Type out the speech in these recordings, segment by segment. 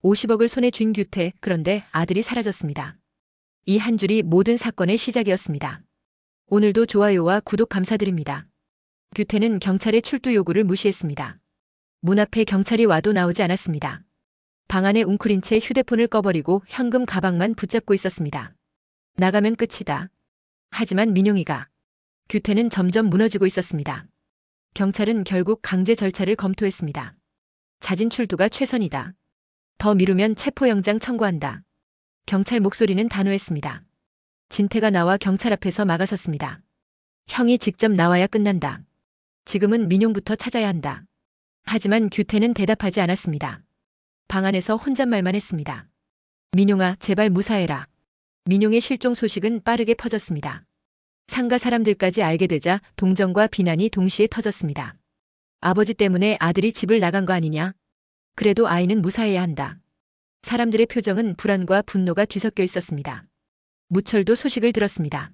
50억을 손에 쥔 규태. 그런데 아들이 사라졌습니다. 이 한 줄이 모든 사건의 시작이었습니다. 오늘도 좋아요와 구독 감사드립니다. 규태는 경찰의 출두 요구를 무시했습니다. 문 앞에 경찰이 와도 나오지 않았습니다. 방 안에 웅크린 채 휴대폰을 꺼버리고 현금 가방만 붙잡고 있었습니다. 나가면 끝이다. 하지만 민용이가. 규태는 점점 무너지고 있었습니다. 경찰은 결국 강제 절차를 검토했습니다. 자진 출두가 최선이다. 더 미루면 체포영장 청구한다. 경찰 목소리는 단호했습니다. 진태가 나와 경찰 앞에서 막아섰습니다. 형이 직접 나와야 끝난다. 지금은 민용부터 찾아야 한다. 하지만 규태는 대답하지 않았습니다. 방 안에서 혼잣말만 했습니다. 민용아, 제발 무사해라. 민용의 실종 소식은 빠르게 퍼졌습니다. 상가 사람들까지 알게 되자 동정과 비난이 동시에 터졌습니다. 아버지 때문에 아들이 집을 나간 거 아니냐? 그래도 아이는 무사해야 한다. 사람들의 표정은 불안과 분노가 뒤섞여 있었습니다. 무철도 소식을 들었습니다.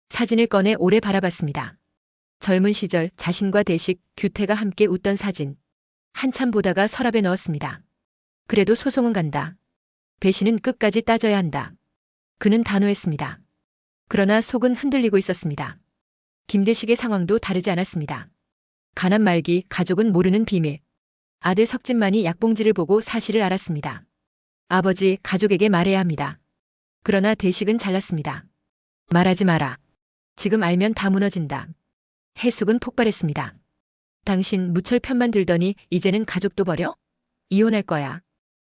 사진을 꺼내 오래 바라봤습니다. 젊은 시절 자신과 대식, 규태가 함께 웃던 사진. 한참 보다가 서랍에 넣었습니다. 그래도 소송은 간다. 배신은 끝까지 따져야 한다. 그는 단호했습니다. 그러나 속은 흔들리고 있었습니다. 김대식의 상황도 다르지 않았습니다. 가난 말기, 가족은 모르는 비밀. 아들 석진만이 약봉지를 보고 사실을 알았습니다. 아버지, 가족에게 말해야 합니다. 그러나 대식은 잘났습니다. 말하지 마라. 지금 알면 다 무너진다. 해숙은 폭발했습니다. 당신 무철 편만 들더니 이제는 가족도 버려? 이혼할 거야.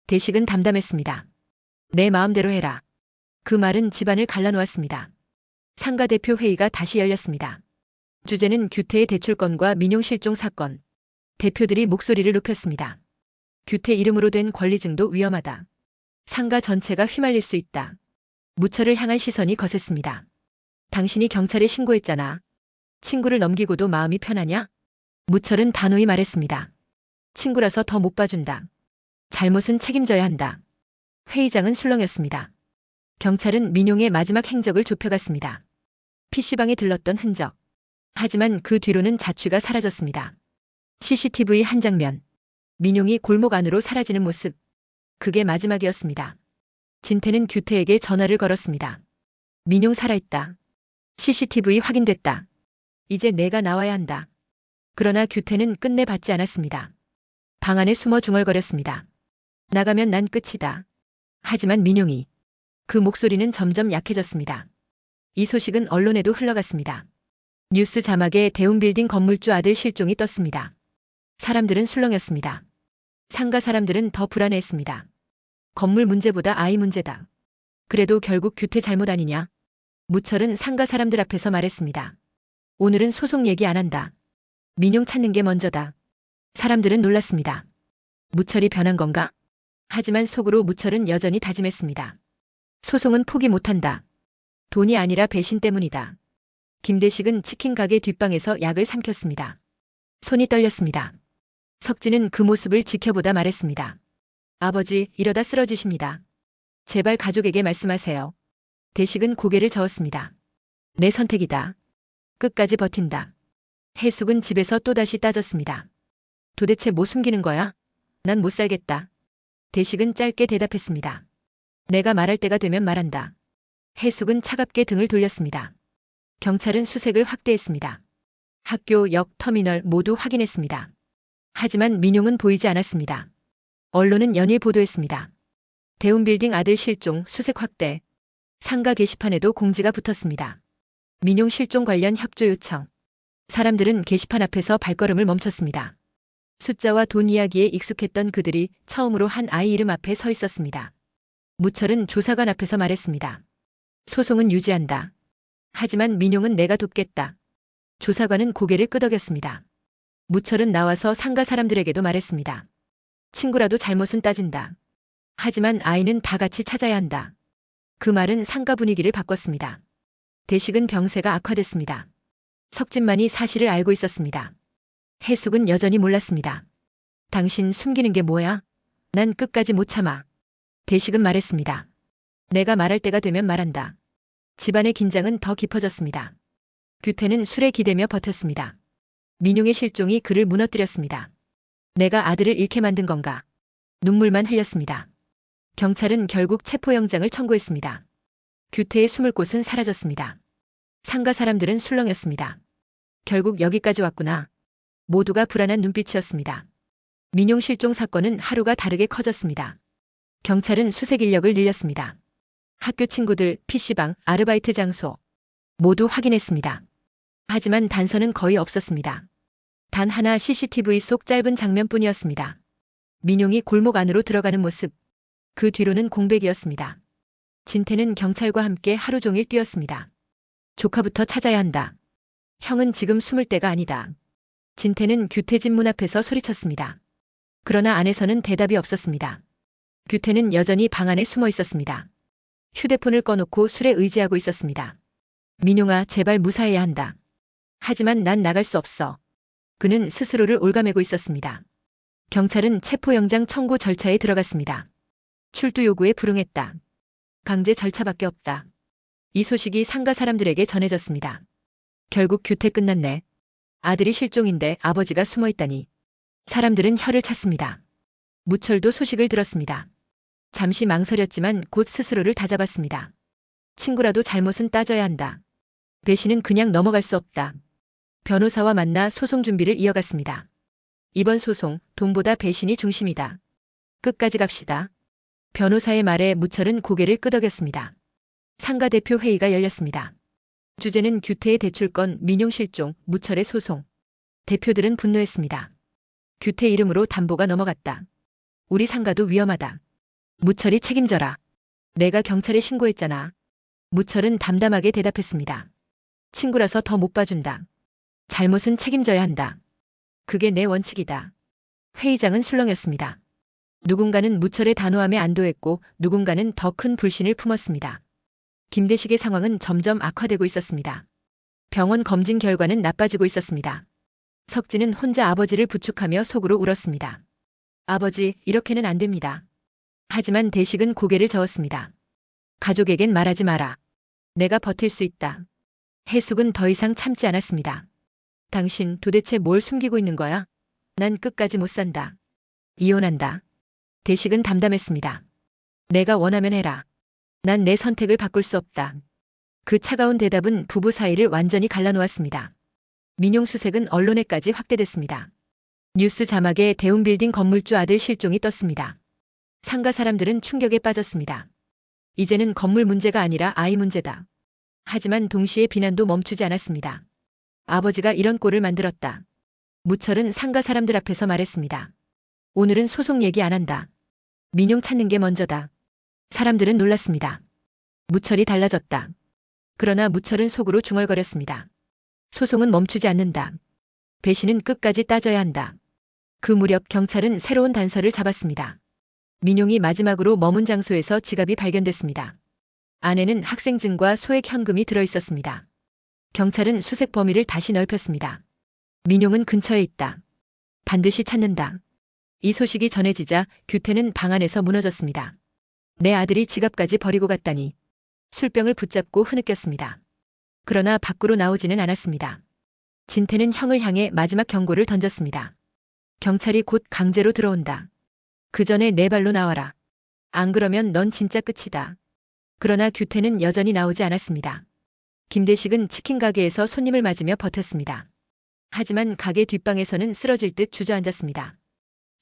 대식은 담담했습니다. 내 마음대로 해라. 그 말은 집안을 갈라놓았습니다. 상가 대표 회의가 다시 열렸습니다. 주제는 규태의 대출건과 민용 실종 사건. 대표들이 목소리를 높였습니다. 규태 이름으로 된 권리증도 위험하다. 상가 전체가 휘말릴 수 있다. 무철을 향한 시선이 거셌습니다. 당신이 경찰에 신고했잖아. 친구를 넘기고도 마음이 편하냐? 무철은 단호히 말했습니다. 친구라서 더 못 봐준다. 잘못은 책임져야 한다. 회의장은 술렁였습니다. 경찰은 민용의 마지막 행적을 좁혀갔습니다. PC방에 들렀던 흔적. 하지만 그 뒤로는 자취가 사라졌습니다. CCTV 한 장면. 민용이 골목 안으로 사라지는 모습. 그게 마지막이었습니다. 진태는 규태에게 전화를 걸었습니다. 민용 살아있다. CCTV 확인됐다. 이제 내가 나와야 한다. 그러나 규태는 끝내 받지 않았습니다. 방 안에 숨어 중얼거렸습니다. 나가면 난 끝이다. 하지만 민용이. 그 목소리는 점점 약해졌습니다. 이 소식은 언론에도 흘러갔습니다. 뉴스 자막에 대웅빌딩 건물주 아들 실종이 떴습니다. 사람들은 술렁였습니다. 상가 사람들은 더 불안해했습니다. 건물 문제보다 아이 문제다. 그래도 결국 규태 잘못 아니냐? 무철은 상가 사람들 앞에서 말했습니다. 오늘은 소송 얘기 안 한다. 민용 찾는 게 먼저다. 사람들은 놀랐습니다. 무철이 변한 건가? 하지만 속으로 무철은 여전히 다짐했습니다. 소송은 포기 못한다. 돈이 아니라 배신 때문이다. 김대식은 치킨 가게 뒷방에서 약을 삼켰습니다. 손이 떨렸습니다. 석진은 그 모습을 지켜보다 말했습니다. 아버지, 이러다 쓰러지십니다. 제발 가족에게 말씀하세요. 대식은 고개를 저었습니다. 내 선택이다. 끝까지 버틴다. 해숙은 집에서 또다시 따졌습니다. 도대체 뭐 숨기는 거야? 난 못 살겠다. 대식은 짧게 대답했습니다. 내가 말할 때가 되면 말한다. 해숙은 차갑게 등을 돌렸습니다. 경찰은 수색을 확대했습니다. 학교, 역, 터미널 모두 확인했습니다. 하지만 민용은 보이지 않았습니다. 언론은 연일 보도했습니다. 대웅빌딩 아들 실종, 수색 확대. 상가 게시판에도 공지가 붙었습니다. 민용 실종 관련 협조 요청. 사람들은 게시판 앞에서 발걸음을 멈췄습니다. 숫자와 돈 이야기에 익숙했던 그들이 처음으로 한 아이 이름 앞에 서 있었습니다. 무철은 조사관 앞에서 말했습니다. 소송은 유지한다. 하지만 민용은 내가 돕겠다. 조사관은 고개를 끄덕였습니다. 무철은 나와서 상가 사람들에게도 말했습니다. 친구라도 잘못은 따진다. 하지만 아이는 다 같이 찾아야 한다. 그 말은 상가 분위기를 바꿨습니다. 대식은 병세가 악화됐습니다. 석진만이 사실을 알고 있었습니다. 해숙은 여전히 몰랐습니다. 당신 숨기는 게 뭐야? 난 끝까지 못 참아. 대식은 말했습니다. 내가 말할 때가 되면 말한다. 집안의 긴장은 더 깊어졌습니다. 규태는 술에 기대며 버텼습니다. 민용의 실종이 그를 무너뜨렸습니다. 내가 아들을 잃게 만든 건가? 눈물만 흘렸습니다. 경찰은 결국 체포영장을 청구했습니다. 규태의 숨을 곳은 사라졌습니다. 상가 사람들은 술렁였습니다. 결국 여기까지 왔구나. 모두가 불안한 눈빛이었습니다. 민용 실종 사건은 하루가 다르게 커졌습니다. 경찰은 수색 인력을 늘렸습니다. 학교 친구들, PC방, 아르바이트 장소 모두 확인했습니다. 하지만 단서는 거의 없었습니다. 단 하나 CCTV 속 짧은 장면뿐이었습니다. 민용이 골목 안으로 들어가는 모습. 그 뒤로는 공백이었습니다. 진태는 경찰과 함께 하루 종일 뛰었습니다. 조카부터 찾아야 한다. 형은 지금 숨을 때가 아니다. 진태는 규태 집 문 앞에서 소리쳤습니다. 그러나 안에서는 대답이 없었습니다. 규태는 여전히 방 안에 숨어 있었습니다. 휴대폰을 꺼놓고 술에 의지하고 있었습니다. 민용아, 제발 무사해야 한다. 하지만 난 나갈 수 없어. 그는 스스로를 옭아매고 있었습니다. 경찰은 체포영장 청구 절차에 들어갔습니다. 출두 요구에 불응했다. 강제 절차밖에 없다. 이 소식이 상가 사람들에게 전해졌습니다. 결국 규태 끝났네. 아들이 실종인데 아버지가 숨어 있다니. 사람들은 혀를 찼습니다. 무철도 소식을 들었습니다. 잠시 망설였지만 곧 스스로를 다잡았습니다. 친구라도 잘못은 따져야 한다. 배신은 그냥 넘어갈 수 없다. 변호사와 만나 소송 준비를 이어갔습니다. 이번 소송, 돈보다 배신이 중심이다. 끝까지 갑시다. 변호사의 말에 무철은 고개를 끄덕였습니다. 상가 대표 회의가 열렸습니다. 주제는 규태의 대출건, 민용 실종, 무철의 소송. 대표들은 분노했습니다. 규태 이름으로 담보가 넘어갔다. 우리 상가도 위험하다. 무철이 책임져라. 내가 경찰에 신고했잖아. 무철은 담담하게 대답했습니다. 친구라서 더 못 봐준다. 잘못은 책임져야 한다. 그게 내 원칙이다. 회의장은 술렁였습니다. 누군가는 무철의 단호함에 안도했고 누군가는 더 큰 불신을 품었습니다. 김대식의 상황은 점점 악화되고 있었습니다. 병원 검진 결과는 나빠지고 있었습니다. 석진은 혼자 아버지를 부축하며 속으로 울었습니다. 아버지, 이렇게는 안 됩니다. 하지만 대식은 고개를 저었습니다. 가족에겐 말하지 마라. 내가 버틸 수 있다. 해숙은 더 이상 참지 않았습니다. 당신 도대체 뭘 숨기고 있는 거야? 난 끝까지 못 산다. 이혼한다. 대식은 담담했습니다. 내가 원하면 해라. 난 내 선택을 바꿀 수 없다. 그 차가운 대답은 부부 사이를 완전히 갈라놓았습니다. 민용 수색은 언론에까지 확대됐습니다. 뉴스 자막에 대운빌딩 건물주 아들 실종이 떴습니다. 상가 사람들은 충격에 빠졌습니다. 이제는 건물 문제가 아니라 아이 문제다. 하지만 동시에 비난도 멈추지 않았습니다. 아버지가 이런 꼴을 만들었다. 무철은 상가 사람들 앞에서 말했습니다. 오늘은 소송 얘기 안 한다. 민용 찾는 게 먼저다. 사람들은 놀랐습니다. 무철이 달라졌다. 그러나 무철은 속으로 중얼거렸습니다. 소송은 멈추지 않는다. 배신은 끝까지 따져야 한다. 그 무렵 경찰은 새로운 단서를 잡았습니다. 민용이 마지막으로 머문 장소에서 지갑이 발견됐습니다. 안에는 학생증과 소액 현금이 들어있었습니다. 경찰은 수색 범위를 다시 넓혔습니다. 민용은 근처에 있다. 반드시 찾는다. 이 소식이 전해지자 규태는 방 안에서 무너졌습니다. 내 아들이 지갑까지 버리고 갔다니. 술병을 붙잡고 흐느꼈습니다. 그러나 밖으로 나오지는 않았습니다. 진태는 형을 향해 마지막 경고를 던졌습니다. 경찰이 곧 강제로 들어온다. 그 전에 내 발로 나와라. 안 그러면 넌 진짜 끝이다. 그러나 규태는 여전히 나오지 않았습니다. 김대식은 치킨 가게에서 손님을 맞으며 버텼습니다. 하지만 가게 뒷방에서는 쓰러질 듯 주저앉았습니다.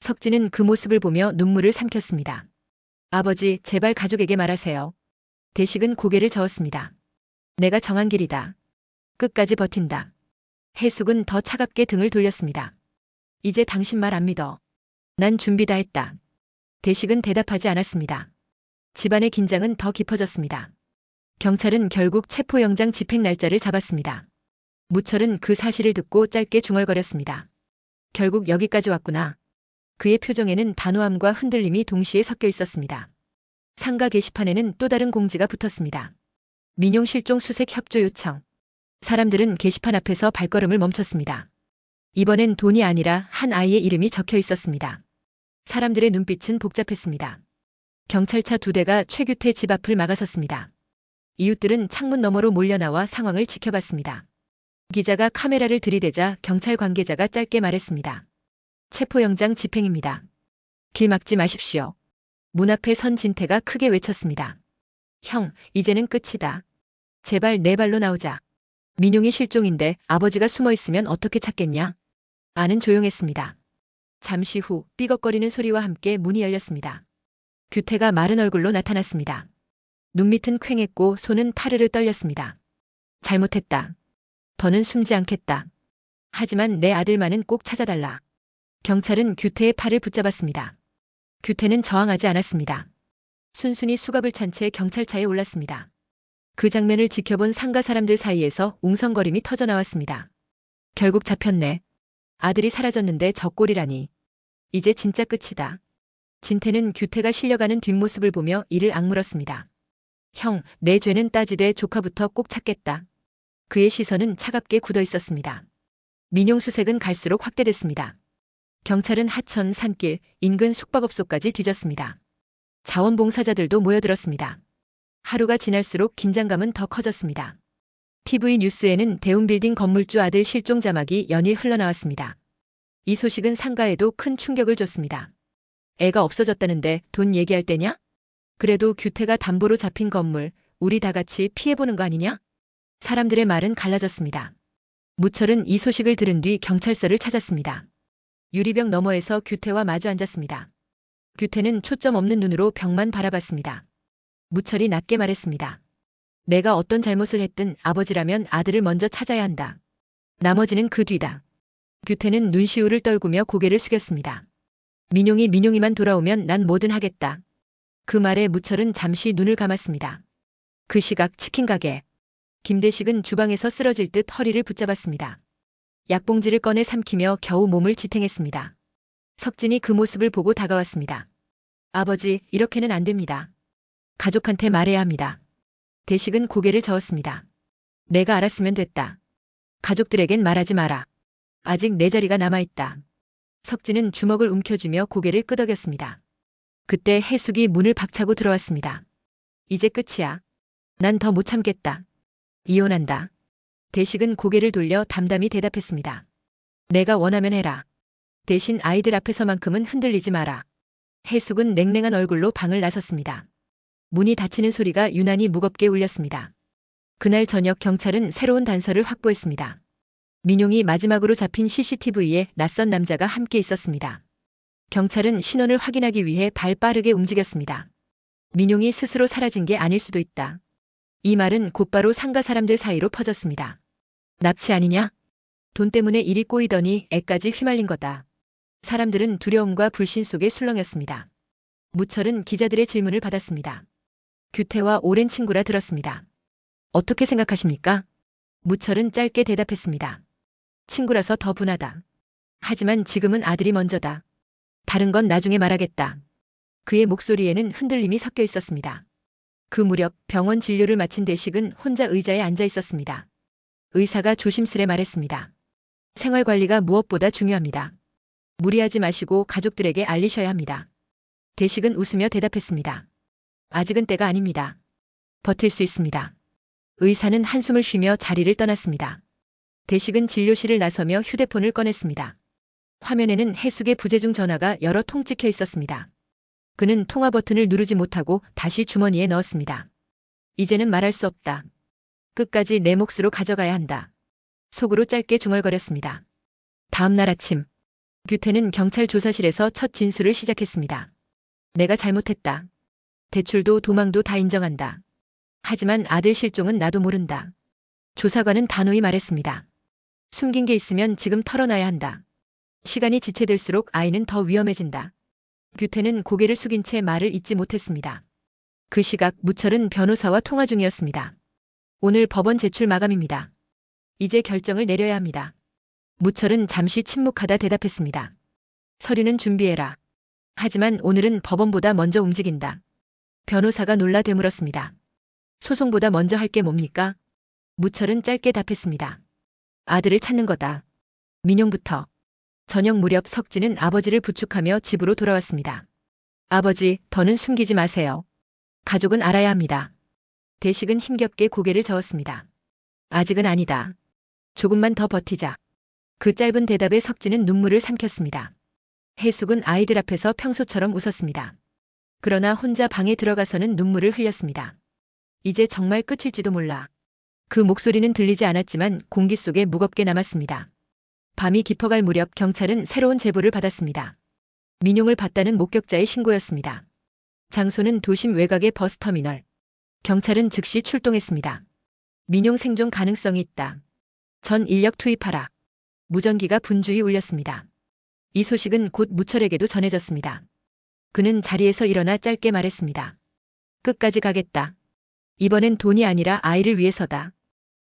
석진은 그 모습을 보며 눈물을 삼켰습니다. 아버지, 제발 가족에게 말하세요. 대식은 고개를 저었습니다. 내가 정한 길이다. 끝까지 버틴다. 해숙은 더 차갑게 등을 돌렸습니다. 이제 당신 말 안 믿어. 난 준비 다 했다. 대식은 대답하지 않았습니다. 집안의 긴장은 더 깊어졌습니다. 경찰은 결국 체포영장 집행 날짜를 잡았습니다. 무철은 그 사실을 듣고 짧게 중얼거렸습니다. 결국 여기까지 왔구나. 그의 표정에는 단호함과 흔들림이 동시에 섞여 있었습니다. 상가 게시판에는 또 다른 공지가 붙었습니다. 민용 실종 수색 협조 요청. 사람들은 게시판 앞에서 발걸음을 멈췄습니다. 이번엔 돈이 아니라 한 아이의 이름이 적혀 있었습니다. 사람들의 눈빛은 복잡했습니다. 경찰차 2대가 최규태 집 앞을 막아섰습니다. 이웃들은 창문 너머로 몰려나와 상황을 지켜봤습니다. 기자가 카메라를 들이대자 경찰 관계자가 짧게 말했습니다. 체포영장 집행입니다. 길 막지 마십시오. 문 앞에 선 진태가 크게 외쳤습니다. 형, 이제는 끝이다. 제발 내 발로 나오자. 민용이 실종인데 아버지가 숨어 있으면 어떻게 찾겠냐? 아는 조용했습니다. 잠시 후 삐걱거리는 소리와 함께 문이 열렸습니다. 규태가 마른 얼굴로 나타났습니다. 눈밑은 퀭했고 손은 파르르 떨렸습니다. 잘못했다. 더는 숨지 않겠다. 하지만 내 아들만은 꼭 찾아달라. 경찰은 규태의 팔을 붙잡았습니다. 규태는 저항하지 않았습니다. 순순히 수갑을 찬 채 경찰차에 올랐습니다. 그 장면을 지켜본 상가 사람들 사이에서 웅성거림이 터져나왔습니다. 결국 잡혔네. 아들이 사라졌는데 저 꼴이라니. 이제 진짜 끝이다. 진태는 규태가 실려가는 뒷모습을 보며 이를 악물었습니다. 형, 내 죄는 따지되 조카부터 꼭 찾겠다. 그의 시선은 차갑게 굳어 있었습니다. 민용 수색은 갈수록 확대됐습니다. 경찰은 하천, 산길, 인근 숙박업소까지 뒤졌습니다. 자원봉사자들도 모여들었습니다. 하루가 지날수록 긴장감은 더 커졌습니다. TV 뉴스에는 대운빌딩 건물주 아들 실종 자막이 연일 흘러나왔습니다. 이 소식은 상가에도 큰 충격을 줬습니다. 애가 없어졌다는데 돈 얘기할 때냐? 그래도 규태가 담보로 잡힌 건물, 우리 다 같이 피해보는 거 아니냐? 사람들의 말은 갈라졌습니다. 무철은 이 소식을 들은 뒤 경찰서를 찾았습니다. 유리병 너머에서 규태와 마주 앉았습니다. 규태는 초점 없는 눈으로 벽만 바라봤습니다. 무철이 낮게 말했습니다. 내가 어떤 잘못을 했든 아버지라면 아들을 먼저 찾아야 한다. 나머지는 그 뒤다. 규태는 눈시울을 떨구며 고개를 숙였습니다. 민용이만 돌아오면 난 뭐든 하겠다. 그 말에 무철은 잠시 눈을 감았습니다. 그 시각 치킨 가게. 김대식은 주방에서 쓰러질 듯 허리를 붙잡았습니다. 약봉지를 꺼내 삼키며 겨우 몸을 지탱했습니다. 석진이 그 모습을 보고 다가왔습니다. 아버지, 이렇게는 안 됩니다. 가족한테 말해야 합니다. 대식은 고개를 저었습니다. 내가 알았으면 됐다. 가족들에겐 말하지 마라. 아직 내 자리가 남아있다. 석진은 주먹을 움켜쥐며 고개를 끄덕였습니다. 그때 해숙이 문을 박차고 들어왔습니다. 이제 끝이야. 난 더 못 참겠다. 이혼한다. 대식은 고개를 돌려 담담히 대답했습니다. 내가 원하면 해라. 대신 아이들 앞에서만큼은 흔들리지 마라. 해숙은 냉랭한 얼굴로 방을 나섰습니다. 문이 닫히는 소리가 유난히 무겁게 울렸습니다. 그날 저녁 경찰은 새로운 단서를 확보했습니다. 민용이 마지막으로 잡힌 CCTV에 낯선 남자가 함께 있었습니다. 경찰은 신원을 확인하기 위해 발 빠르게 움직였습니다. 민용이 스스로 사라진 게 아닐 수도 있다. 이 말은 곧바로 상가 사람들 사이로 퍼졌습니다. 납치 아니냐? 돈 때문에 일이 꼬이더니 애까지 휘말린 거다. 사람들은 두려움과 불신 속에 술렁였습니다. 무철은 기자들의 질문을 받았습니다. 규태와 오랜 친구라 들었습니다. 어떻게 생각하십니까? 무철은 짧게 대답했습니다. 친구라서 더 분하다. 하지만 지금은 아들이 먼저다. 다른 건 나중에 말하겠다. 그의 목소리에는 흔들림이 섞여 있었습니다. 그 무렵 병원 진료를 마친 대식은 혼자 의자에 앉아 있었습니다. 의사가 조심스레 말했습니다. 생활관리가 무엇보다 중요합니다. 무리하지 마시고 가족들에게 알리셔야 합니다. 대식은 웃으며 대답했습니다. 아직은 때가 아닙니다. 버틸 수 있습니다. 의사는 한숨을 쉬며 자리를 떠났습니다. 대식은 진료실을 나서며 휴대폰을 꺼냈습니다. 화면에는 해숙의 부재중 전화가 여러 통 찍혀 있었습니다. 그는 통화 버튼을 누르지 못하고 다시 주머니에 넣었습니다. 이제는 말할 수 없다. 끝까지 내 몫으로 가져가야 한다. 속으로 짧게 중얼거렸습니다. 다음 날 아침, 규태는 경찰 조사실에서 첫 진술을 시작했습니다. 내가 잘못했다. 대출도 도망도 다 인정한다. 하지만 아들 실종은 나도 모른다. 조사관은 단호히 말했습니다. 숨긴 게 있으면 지금 털어놔야 한다. 시간이 지체될수록 아이는 더 위험해진다. 규태는 고개를 숙인 채 말을 잇지 못했습니다. 그 시각 무철은 변호사와 통화 중이었습니다. 오늘 법원 제출 마감입니다. 이제 결정을 내려야 합니다. 무철은 잠시 침묵하다 대답했습니다. 서류는 준비해라. 하지만 오늘은 법원보다 먼저 움직인다. 변호사가 놀라 되물었습니다. 소송보다 먼저 할 게 뭡니까? 무철은 짧게 답했습니다. 아들을 찾는 거다. 민용부터. 저녁 무렵 석진은 아버지를 부축하며 집으로 돌아왔습니다. 아버지, 더는 숨기지 마세요. 가족은 알아야 합니다. 대식은 힘겹게 고개를 저었습니다. 아직은 아니다. 조금만 더 버티자. 그 짧은 대답에 석진은 눈물을 삼켰습니다. 해숙은 아이들 앞에서 평소처럼 웃었습니다. 그러나 혼자 방에 들어가서는 눈물을 흘렸습니다. 이제 정말 끝일지도 몰라. 그 목소리는 들리지 않았지만 공기 속에 무겁게 남았습니다. 밤이 깊어갈 무렵 경찰은 새로운 제보를 받았습니다. 민용을 봤다는 목격자의 신고였습니다. 장소는 도심 외곽의 버스터미널. 경찰은 즉시 출동했습니다. 민용 생존 가능성이 있다. 전 인력 투입하라. 무전기가 분주히 울렸습니다. 이 소식은 곧 무철에게도 전해졌습니다. 그는 자리에서 일어나 짧게 말했습니다. 끝까지 가겠다. 이번엔 돈이 아니라 아이를 위해서다.